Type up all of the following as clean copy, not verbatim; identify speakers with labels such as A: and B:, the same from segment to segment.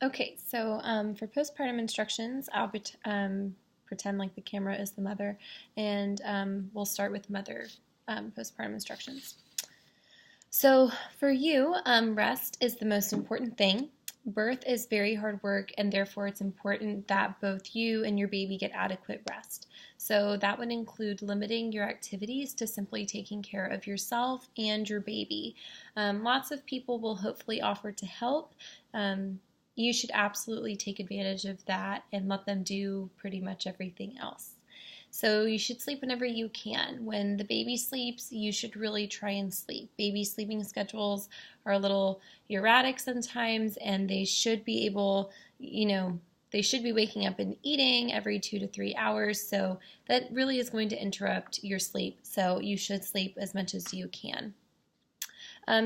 A: Okay, so for postpartum instructions, I'll pretend like the camera is the mother, and we'll start with mother postpartum instructions. So for you, rest is the most important thing. Birth is very hard work, and therefore it's important that both you and your baby get adequate rest. So that would include limiting your activities to simply taking care of yourself and your baby. Lots of people will hopefully offer to help. You should absolutely take advantage of that and let them do pretty much everything else. So you should sleep whenever you can. When the baby sleeps, you should really try and sleep. Baby sleeping schedules are a little erratic sometimes, and they should be able, they should be waking up and eating every 2 to 3 hours. So that really is going to interrupt your sleep. So you should sleep as much as you can.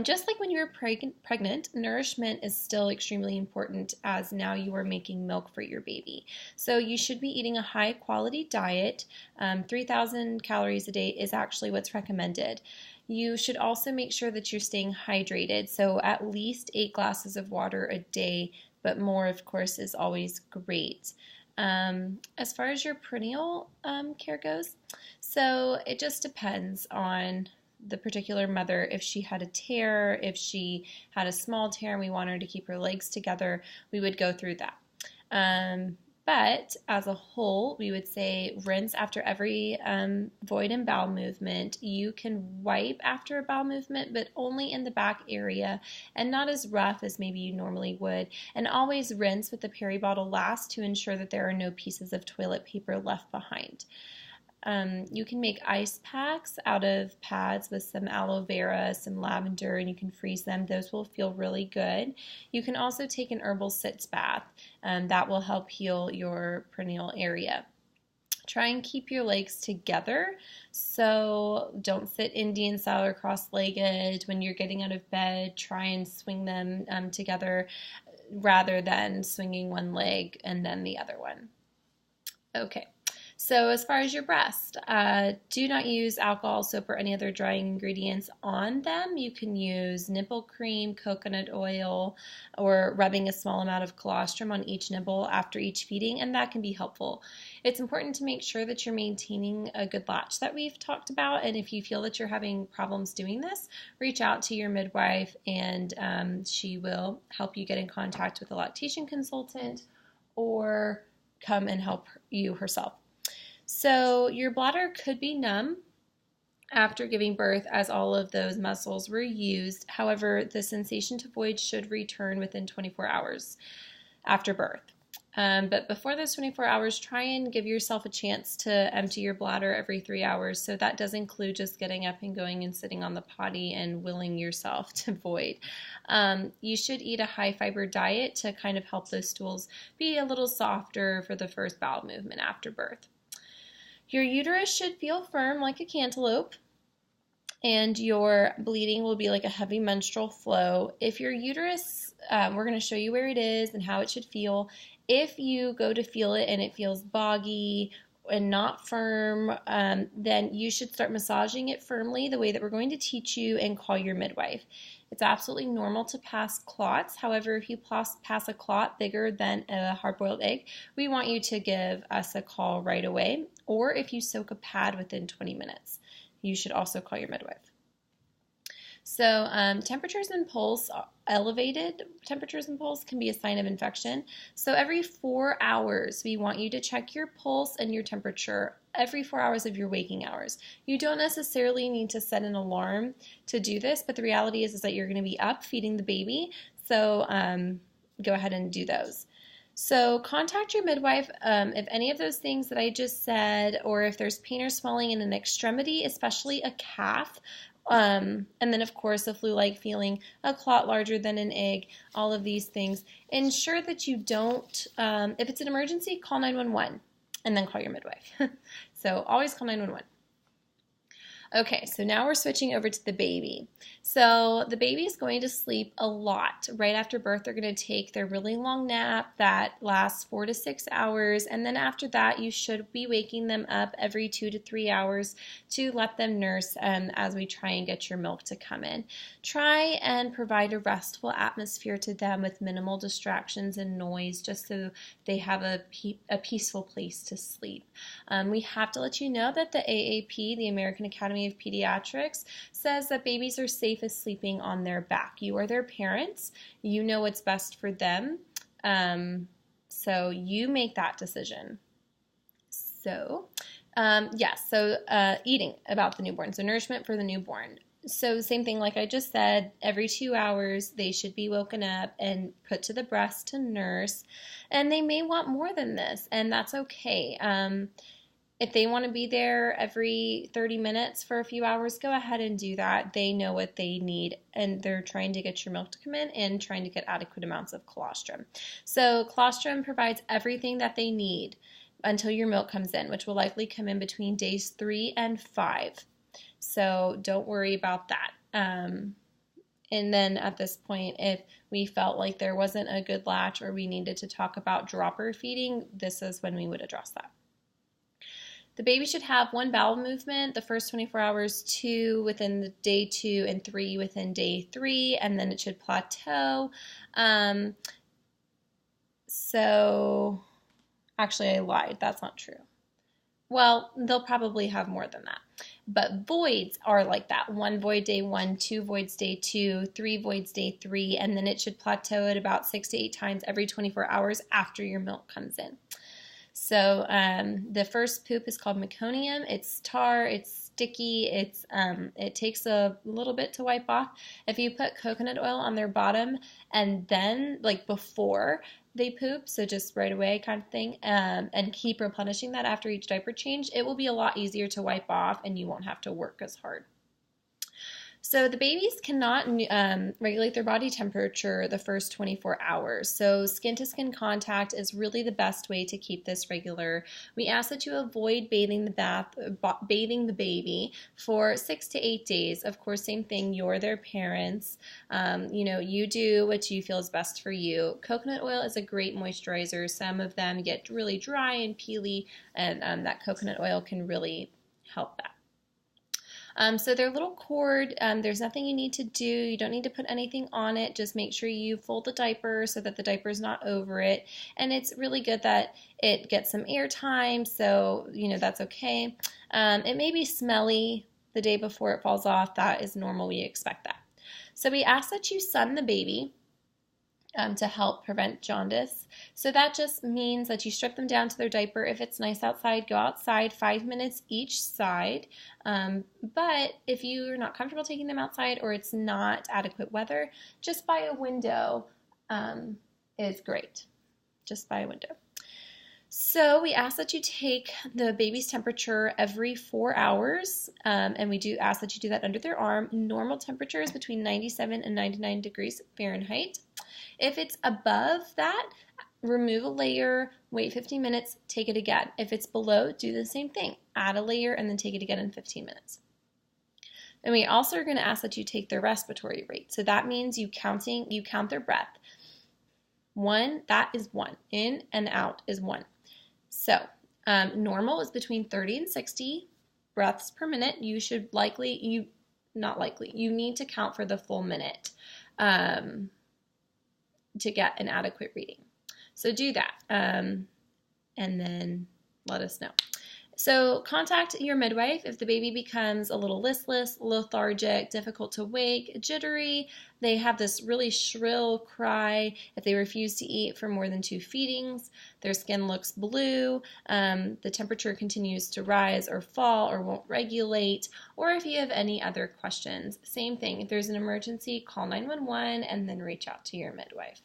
A: Just like when you were pregnant, nourishment is still extremely important as now you are making milk for your baby. So you should be eating a high quality diet. 3,000 calories a day is actually what's recommended. You should also make sure that you're staying hydrated. So at least 8 glasses of water a day, but more, of course, is always great. As far as your prenatal care goes, so it just depends on the particular mother. If she had a tear, if she had a small tear and we want her to keep her legs together, we would go through that. But as a whole, we would say rinse after every void and bowel movement. You can wipe after a bowel movement, but only in the back area and not as rough as maybe you normally would. And always rinse with the peri-bottle last to ensure that there are no pieces of toilet paper left behind. You can make ice packs out of pads with some aloe vera, some lavender, and you can freeze them. Those will feel really good. You can also take an herbal sitz bath. That will help heal your perineal area. Try and keep your legs together, so don't sit Indian style or cross-legged. When you're getting out of bed, try and swing them together rather than swinging one leg and then the other one. Okay. So as far as your breast, do not use alcohol, soap, or any other drying ingredients on them. You can use nipple cream, coconut oil, or rubbing a small amount of colostrum on each nipple after each feeding, and that can be helpful. It's important to make sure that you're maintaining a good latch that we've talked about, and if you feel that you're having problems doing this, reach out to your midwife, and she will help you get in contact with a lactation consultant or come and help you herself. So your bladder could be numb after giving birth as all of those muscles were used. However, the sensation to void should return within 24 hours after birth. But before those 24 hours, try and give yourself a chance to empty your bladder every 3 hours. So that does include just getting up and going and sitting on the potty and willing yourself to void. You should eat a high fiber diet to kind of help those stools be a little softer for the first bowel movement after birth. Your uterus should feel firm like a cantaloupe, and your bleeding will be like a heavy menstrual flow. If your uterus, we're going to show you where it is and how it should feel. If you go to feel it and it feels boggy and not firm, then you should start massaging it firmly the way that we're going to teach you and call your midwife. It's absolutely normal to pass clots. However, if you pass a clot bigger than a hard-boiled egg, we want you to give us a call right away. Or if you soak a pad within 20 minutes, you should also call your midwife. So temperatures and pulse, elevated temperatures and pulse can be a sign of infection. So every 4 hours, we want you to check your pulse and your temperature every 4 hours of your waking hours. You don't necessarily need to set an alarm to do this, but the reality is that you're going to be up feeding the baby. So go ahead and do those. So contact your midwife if any of those things that I just said, or if there's pain or swelling in an extremity, especially a calf, and then of course a flu-like feeling, a clot larger than an egg, all of these things. Ensure that you don't, if it's an emergency, call 911 and then call your midwife. So always call 911. Okay, so now we're switching over to the baby. So the baby is going to sleep a lot. Right after birth, they're going to take their really long nap that lasts 4 to 6 hours. And then after that, you should be waking them up every 2 to 3 hours to let them nurse as we try and get your milk to come in. Try and provide a restful atmosphere to them with minimal distractions and noise just so they have a peaceful place to sleep. We have to let you know that the AAP, the American Academy of Pediatrics, says that babies are safest sleeping on their back. You are their parents. You know what's best for them. So you make that decision. So, eating about the newborn. So nourishment for the newborn. So same thing like I just said, every 2 hours they should be woken up and put to the breast to nurse. And they may want more than this, and that's okay. If they want to be there every 30 minutes for a few hours, go ahead and do that. They know what they need, and they're trying to get your milk to come in and trying to get adequate amounts of colostrum. So colostrum provides everything that they need until your milk comes in, which will likely come in between days 3 and 5. So don't worry about that. And then at this point, if we felt like there wasn't a good latch or we needed to talk about dropper feeding, this is when we would address that. The baby should have 1 bowel movement the first 24 hours, 2 within the day 2, and 3 within day 3, and then it should plateau. Actually, I lied. That's not true. Well, they'll probably have more than that. But voids are like that. 1 void day 1, 2 voids day 2, 3 voids day 3, and then it should plateau at about 6 to 8 times every 24 hours after your milk comes in. So the first poop is called meconium. It's tar, it's sticky, it takes a little bit to wipe off. If you put coconut oil on their bottom and then, like before they poop, so just right away kind of thing, and keep replenishing that after each diaper change, it will be a lot easier to wipe off and you won't have to work as hard. So the babies cannot regulate their body temperature the first 24 hours. So skin-to-skin contact is really the best way to keep this regular. We ask that you avoid bathing the baby for 6 to 8 days. Of course, same thing, you're their parents. You do what you feel is best for you. Coconut oil is a great moisturizer. Some of them get really dry and peely, and that coconut oil can really help that. So their little cord, there's nothing you need to do. You don't need to put anything on it. Just make sure you fold the diaper so that the diaper is not over it. And it's really good that it gets some air time, so that's okay. It may be smelly the day before it falls off. That is normal. We expect that. So we ask that you sun the baby to help prevent jaundice. So that just means that you strip them down to their diaper. If it's nice outside, go outside 5 minutes each side. But if you're not comfortable taking them outside or it's not adequate weather, just by a window is great. Just by a window. So we ask that you take the baby's temperature every 4 hours, and we do ask that you do that under their arm. Normal temperature is between 97 and 99 degrees Fahrenheit. If it's above that, remove a layer, wait 15 minutes, take it again. If it's below, do the same thing. Add a layer and then take it again in 15 minutes. And we also are going to ask that you take their respiratory rate. So that means you count their breath. 1, that is 1. In and out is 1. So normal is between 30 and 60 breaths per minute. You need to count for the full minute to get an adequate reading. So do that and then let us know. So contact your midwife if the baby becomes a little listless, lethargic, difficult to wake, jittery. They have this really shrill cry if they refuse to eat for more than 2 feedings. Their skin looks blue. The temperature continues to rise or fall or won't regulate. Or if you have any other questions, same thing. If there's an emergency, call 911 and then reach out to your midwife.